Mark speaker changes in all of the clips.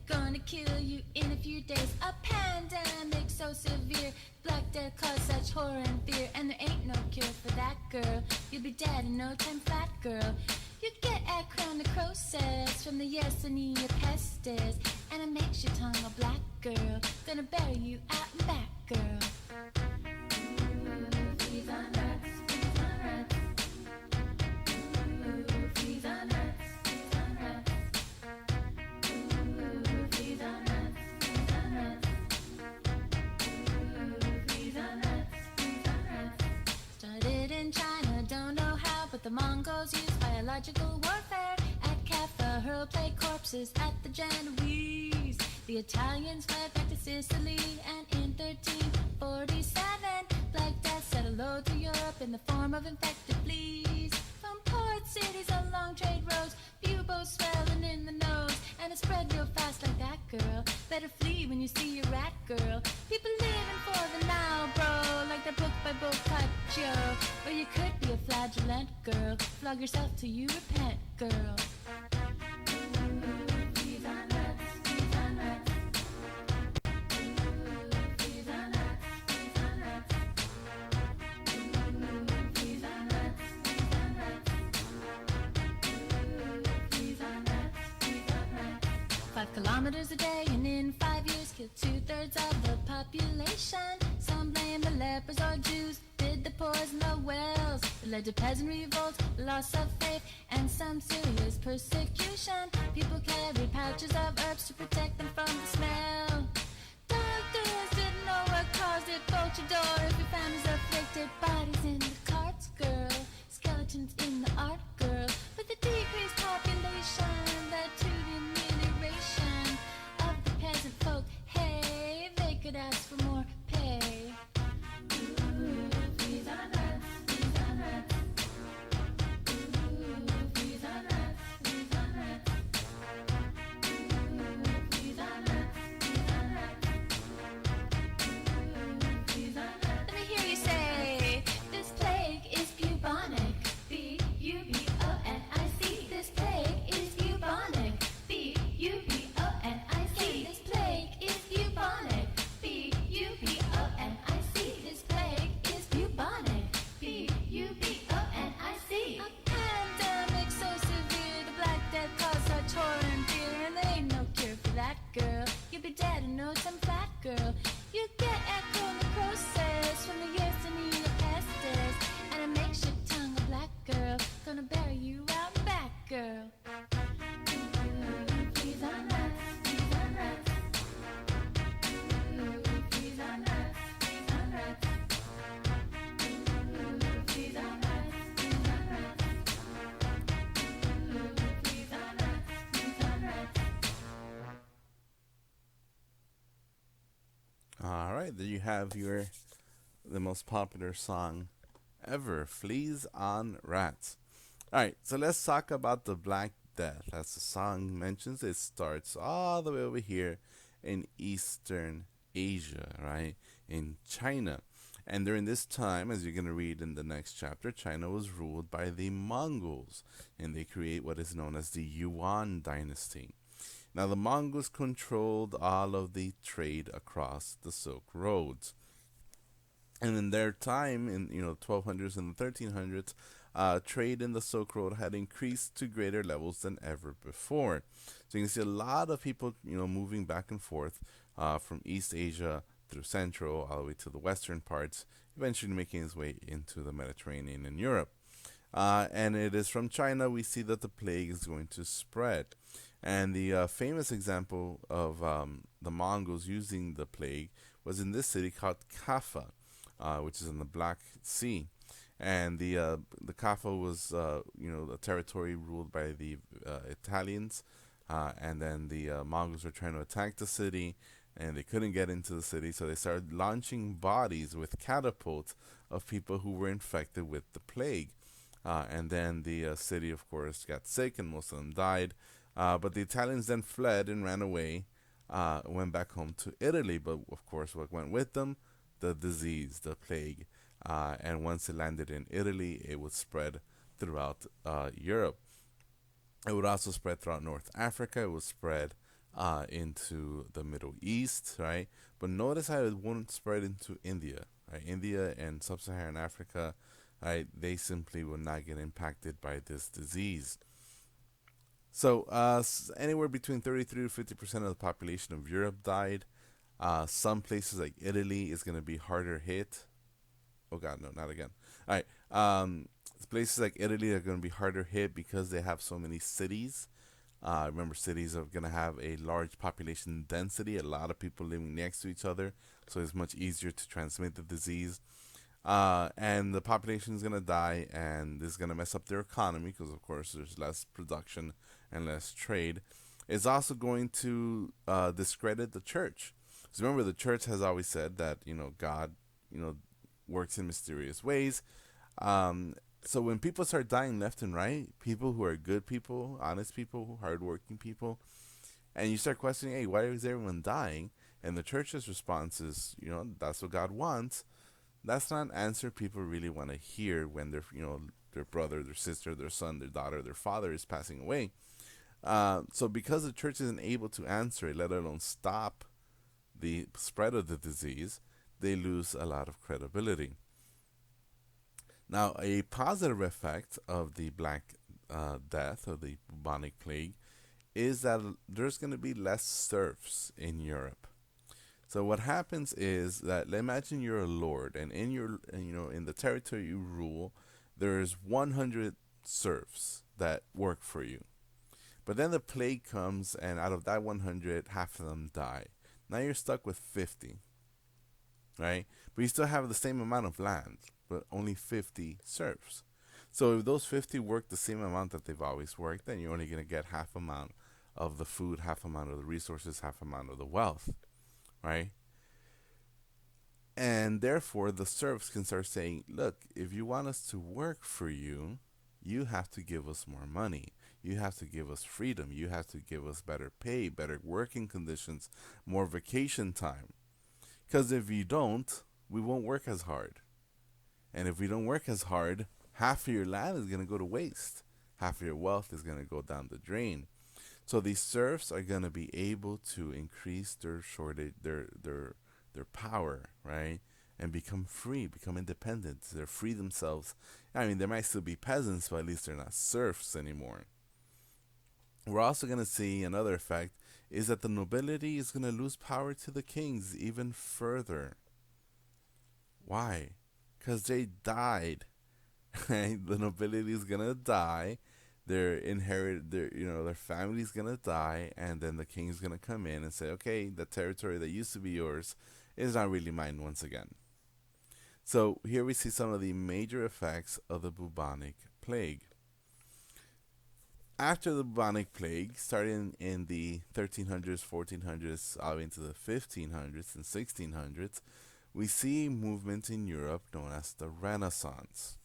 Speaker 1: gonna kill you in a few days. A pandemic so severe, Black Death caused such horror and fear, and there ain't no cure for that, girl. You'll be dead in no time flat, girl. You get acronecrosis from the Yersinia pestis, and it makes your tongue a black, girl. Gonna bury you out and back, girl. Ooh, fleas on rats, fleas on rats. Ooh, fleas on rats, fleas on rats. Ooh, fleas on rats, fleas on rats. Ooh, fleas on rats, fleas on rats. Started in China, don't know how, but the Mongols used biological warfare. At Kaffa, hurl plague corpses at the Genoese. The Italians fled back to Sicily, and in 1347, Black Death set a load to Europe in the form of infected fleas. From port cities along trade roads, buboes swelling in the nose, and it spread real fast like that, girl. Better flee when you see a rat, girl. People living for the now, bro, like that book by Boccaccio. Or you could be a flagellant, girl. Flog yourself till you repent, girl. Kilometers a day, and in 5 years killed 2/3 of the population. Some blame the lepers or Jews, did the poison the wells. It led to peasant revolts, loss of faith, and some serious persecution. People carried pouches of herbs to protect them from the smell. Doctors didn't know what caused it. Bolt your door if your family's afflicted. Bodies in the carts, girl. Skeletons in the art, girl. With the decreased population that to the amelioration of the peasant folk, hey, they could ask for more pay. Ooh, fleas on rats, fleas on rats. Ooh, fleas on rats, fleas on rats. Ooh, fleas on rats, fleas on rats. Ooh, fleas on rats. Let me hear you say, this plague is bubonic. B-U-B-O-N-I-C. This plague is bubonic. B-U-B-O-N-I-C. This plague is bubonic. B-U-B-O-N-I-C. This plague is bubonic. B-U-B-O-N-I-C. A pandemic so severe, the Black Death caused such horror and fear, and there ain't no cure for that, girl. You'll be dead in no time flat, girl. You get acronecrosis from the Yersinia pestis, and it makes your tongue a black, girl. Gonna bury you out and back, girl. Ooh, fleas on rats, fleas on rats. Ooh, fleas on rats, fleas on rats. Ooh, fleas on rats, fleas on rats. Ooh, fleas on rats, fleas on rats.
Speaker 2: All right, there you have the most popular song ever, "Fleas on Rats." All right, so let's talk about the Black Death. As the song mentions, it starts all the way over here in Eastern Asia, right? In China. And during this time, as you're going to read in the next chapter, China was ruled by the Mongols, and they create what is known as the Yuan dynasty. Now, the Mongols controlled all of the trade across the Silk Roads. And in their time, in 1200s and the 1300s, trade in the Silk Road had increased to greater levels than ever before. So you can see a lot of people, moving back and forth from East Asia through Central all the way to the western parts, eventually making its way into the Mediterranean and Europe. And it is from China we see that the plague is going to spread. And the famous example of the Mongols using the plague was in this city called Kaffa, which is in the Black Sea. And the Kaffa was a territory ruled by the Italians, and then the Mongols were trying to attack the city, and they couldn't get into the city, so they started launching bodies with catapults of people who were infected with the plague. And then the city, of course, got sick, and most of them died. But the Italians then fled and ran away, went back home to Italy. But of course, what went with them? The disease, the plague. And once it landed in Italy, it would spread throughout Europe. It would also spread throughout North Africa. It would spread into the Middle East, right? But notice how it won't spread into India, right? India and sub-Saharan Africa, right? They simply will not get impacted by this disease. So, anywhere between 33 to 50% of the population of Europe died. Some places like Italy is going to be harder hit. Oh God, no, not again. All right. Places like Italy are going to be harder hit because they have so many cities. Remember, cities are going to have a large population density, a lot of people living next to each other, so it's much easier to transmit the disease. And the population is going to die, and this is going to mess up their economy because, of course, there's less production and less trade. It's also going to discredit the church. Because remember, the church has always said that God, you know, works in mysterious ways. Um, so when people start dying left and right, people who are good people, honest people, hardworking people, and you start questioning, hey, why is everyone dying? And the church's response is, that's what God wants. That's not an answer people really want to hear when their brother, their sister, their son, their daughter, their father is passing away. So because the church isn't able to answer it, let alone stop the spread of the disease, they lose a lot of credibility. Now, a positive effect of the Black Death or the bubonic plague is that there's going to be less serfs in Europe. So what happens is that, imagine you're a lord, and in the territory you rule, there's 100 serfs that work for you. But then the plague comes, and out of that 100, half of them die. Now you're stuck with 50, right? But you still have the same amount of land, but only 50 serfs. So if those 50 work the same amount that they've always worked, then you're only going to get half amount of the food, half amount of the resources, half amount of the wealth, right? And therefore, the serfs can start saying, look, if you want us to work for you, you have to give us more money. You have to give us freedom. You have to give us better pay, better working conditions, more vacation time. Because if you don't, we won't work as hard. And if we don't work as hard, half of your land is going to go to waste. Half of your wealth is going to go down the drain. So these serfs are going to be able to increase their shortage, their power, right? And become free, become independent. They're free themselves. I mean, they might still be peasants, but at least they're not serfs anymore. We're also going to see another effect is that the nobility is going to lose power to the kings even further. Why? Because they died. Right? The nobility is going to die. Their family's going to die, and then the king's going to come in and say, okay, the territory that used to be yours is not really mine once again. So here we see some of the major effects of the bubonic plague. After the bubonic plague, starting in the 1300s, 1400s, all the way into the 1500s and 1600s, we see movement in Europe known as the Renaissance.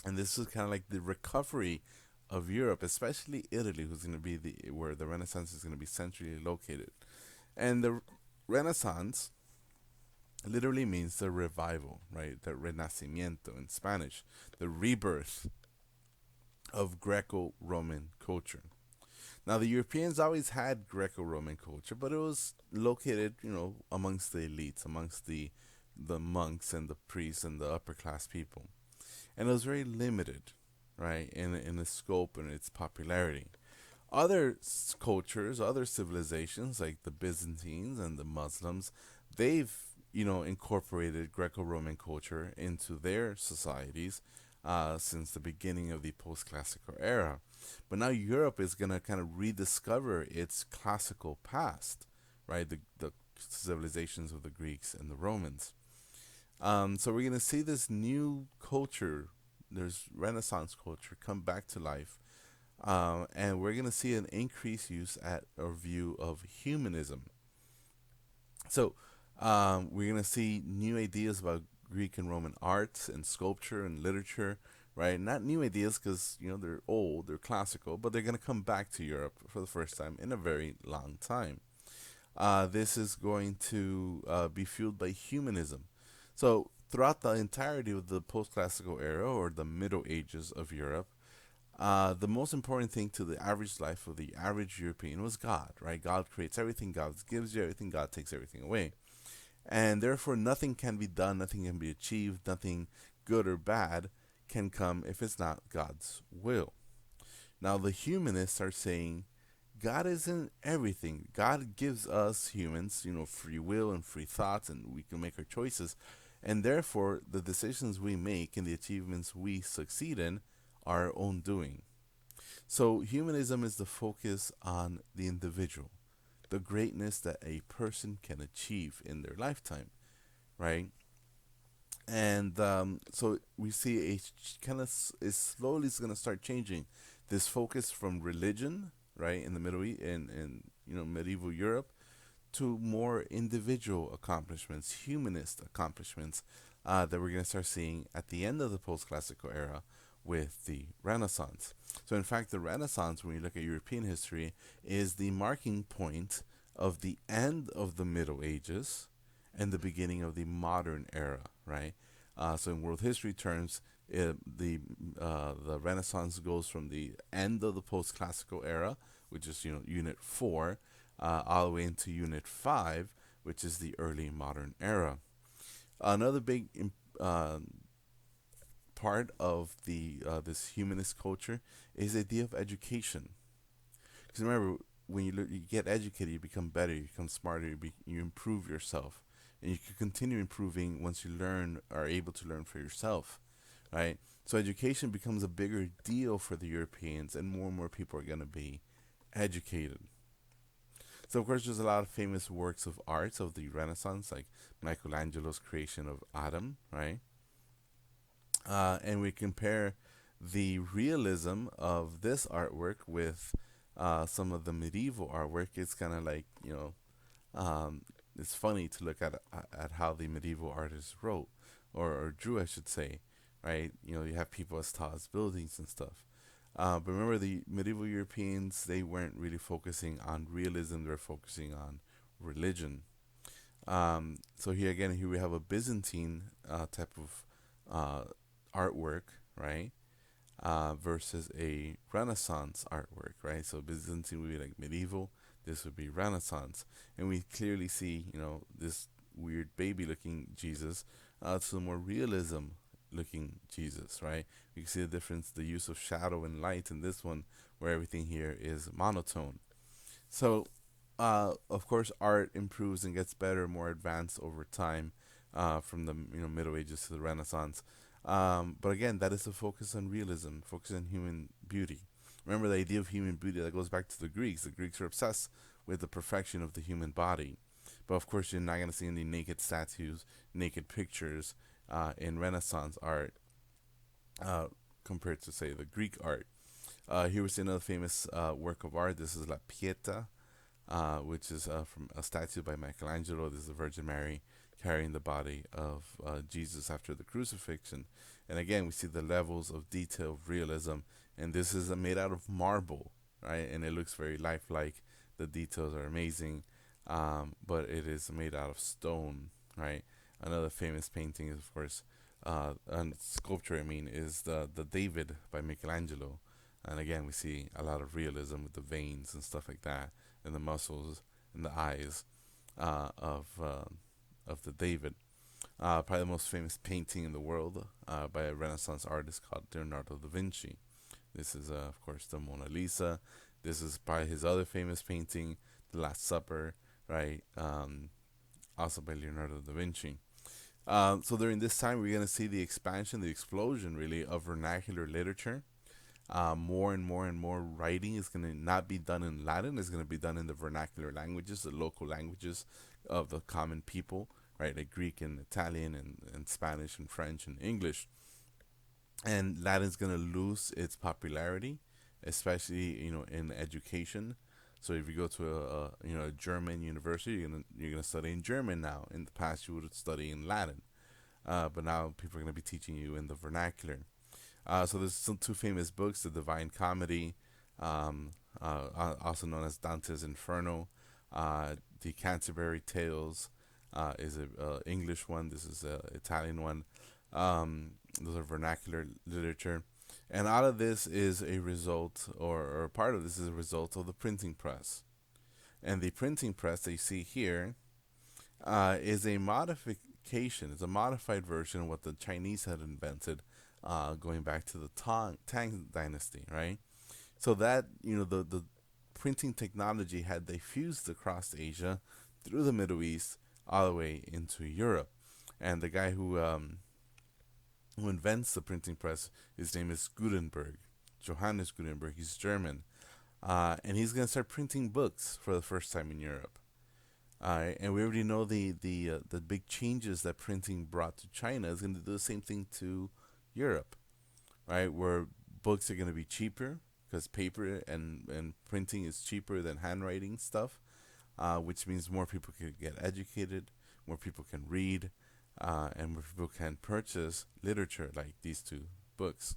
Speaker 2: And this is kind of like the recovery of Europe, especially Italy, who's going to be where the Renaissance is going to be centrally located. And the Renaissance literally means the revival, right? The renacimiento in Spanish, the rebirth of Greco-Roman culture. Now, the Europeans always had Greco-Roman culture, but it was located, amongst the elites, amongst the monks and the priests and the upper class people, and it was very limited, right, in its scope and its popularity. Other cultures, other civilizations like the Byzantines and the Muslims, they've incorporated Greco-Roman culture into their societies since the beginning of the post-classical era. But now Europe is going to kind of rediscover its classical past, right? The civilizations of the Greeks and the Romans. So we're going to see this new culture, there's Renaissance culture, come back to life. And we're going to see an increased use or view of humanism. So we're going to see new ideas about Greek and Roman arts and sculpture and literature, right? Not new ideas because, they're old, they're classical, but they're going to come back to Europe for the first time in a very long time. This is going to be fueled by humanism. So throughout the entirety of the post-classical era or the Middle Ages of Europe, the most important thing to the average life of the average European was God, right? God creates everything, God gives you everything, God takes everything away. And therefore, nothing can be done, nothing can be achieved, nothing good or bad can come if it's not God's will. Now, the humanists are saying God isn't everything. God gives us humans, free will and free thoughts, and we can make our choices. And therefore, the decisions we make and the achievements we succeed in are our own doing. So, humanism is the focus on the individual, the greatness that a person can achieve in their lifetime, right? And so we see a kind of is slowly is going to start changing this focus from religion, right, in the Middle East, in medieval Europe, to more individual accomplishments, humanist accomplishments that we're going to start seeing at the end of the post-classical era with the Renaissance. So, in fact, the Renaissance, when you look at European history, is the marking point of the end of the Middle Ages and the beginning of the modern era, right? So, in world history terms, the Renaissance goes from the end of the post-classical era, which is Unit 4, all the way into Unit 5, which is the early modern era. Another big uh, part of the this humanist culture is the idea of education. Because remember, when you get educated, you become better, you become smarter, you improve yourself, and you can continue improving once you learn, are able to learn for yourself, right? So education becomes a bigger deal for the Europeans, and more people are going to be educated. So of course, there's a lot of famous works of art of the Renaissance, like Michelangelo's creation of Adam, right? And we compare the realism of this artwork with some of the medieval artwork. It's kind of like um, it's funny to look at how the medieval artists wrote or drew, I should say, right? You have people as tall as buildings and stuff. But remember, the medieval Europeans, they weren't really focusing on realism; they're focusing on religion. So here we have a Byzantine type of uh, artwork, right? Versus a Renaissance artwork, right? So Byzantine would be like medieval. This would be Renaissance, and we clearly see, this weird baby-looking Jesus to the more realism-looking Jesus, right? You can see the difference, the use of shadow and light in this one, where everything here is monotone. So, of course, art improves and gets better, more advanced over time, from the Middle Ages to the Renaissance. But again, that is a focus on realism, focus on human beauty. Remember the idea of human beauty that goes back to the Greeks. The Greeks are obsessed with the perfection of the human body. But of course, you're not going to see any naked statues, naked pictures in Renaissance art uh, compared to, say, the Greek art. Here we see another famous work of art. This is La Pieta, which is from a statue by Michelangelo. This is the Virgin Mary carrying the body of Jesus after the crucifixion. And again, we see the levels of detail of realism. And this is made out of marble, right? And it looks very lifelike. The details are amazing, but it is made out of stone, right? Another famous painting is, of course, and sculpture, I mean, is the David by Michelangelo. And again, we see a lot of realism with the veins and stuff like that, and the muscles and the eyes uh, of uh, of the David. Probably the most famous painting in the world by a Renaissance artist called Leonardo da Vinci. This is, of course, the Mona Lisa. This is probably his other famous painting, The Last Supper, right? Also by Leonardo da Vinci. So during this time, we're going to see the expansion, the explosion, really, of vernacular literature. More and more and more writing is going to not be done in Latin. It's going to be done in the vernacular languages, the local languages of the common people, right? Like Greek and Italian and Spanish and French and English. And Latin's going to lose its popularity, especially in education. So if you go to a German university, you're gonna study in German now. In the past, you would study in Latin, but now people are gonna be teaching you in the vernacular. So there's some two famous books: The Divine Comedy, also known as Dante's Inferno, the Canterbury Tales is a English one. This is a Italian one. Those are vernacular literature. And all of this is a result, or part of this is a result of the printing press. And the printing press that you see here is a modification, it's a modified version of what the Chinese had invented going back to the Tang Dynasty, right? So that, the printing technology had diffused across Asia through the Middle East all the way into Europe. And the guy who invents the printing press, his name is Gutenberg, Johannes Gutenberg. He's German, and he's gonna start printing books for the first time in Europe. And we already know the big changes that printing brought to China is going to do the same thing to Europe, right? Where books are going to be cheaper because paper and printing is cheaper than handwriting stuff, which means more people can get educated, more people can read, and more people can purchase literature like these two books.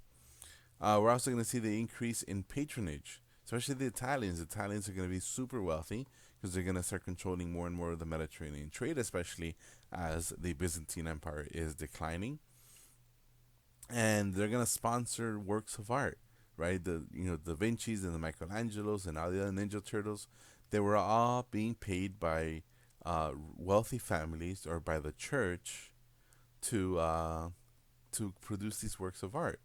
Speaker 2: We're also going to see the increase in patronage, especially the Italians. The Italians are going to be super wealthy because they're going to start controlling more and more of the Mediterranean trade, especially as the Byzantine Empire is declining. And they're going to sponsor works of art, right? The Da Vinci's and the Michelangelos and all the other Ninja Turtles, they were all being paid by wealthy families or by the church to produce these works of art.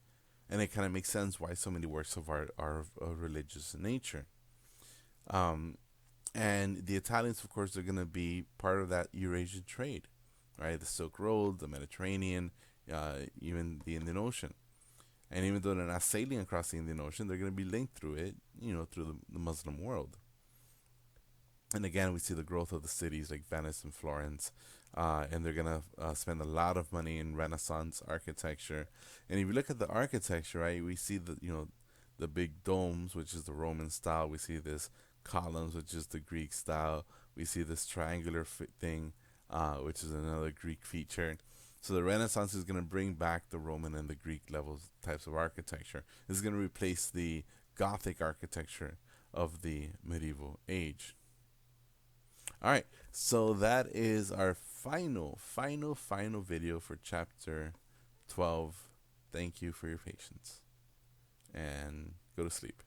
Speaker 2: And it kind of makes sense why so many works of art are of religious nature. And the Italians, of course, are going to be part of that Eurasian trade, right? The Silk Road, the Mediterranean, even the Indian Ocean. And even though they're not sailing across the Indian Ocean, they're going to be linked through it, through the Muslim world. And again, we see the growth of the cities like Venice and Florence, and they're gonna spend a lot of money in Renaissance architecture. And if you look at the architecture, right, we see the big domes, which is the Roman style. We see this columns, which is the Greek style. We see this triangular thing, which is another Greek feature. So the Renaissance is going to bring back the Roman and the Greek levels types of architecture. This is going to replace the Gothic architecture of the medieval age. All right, so that is our final video for chapter 12. Thank you for your patience, and go to sleep.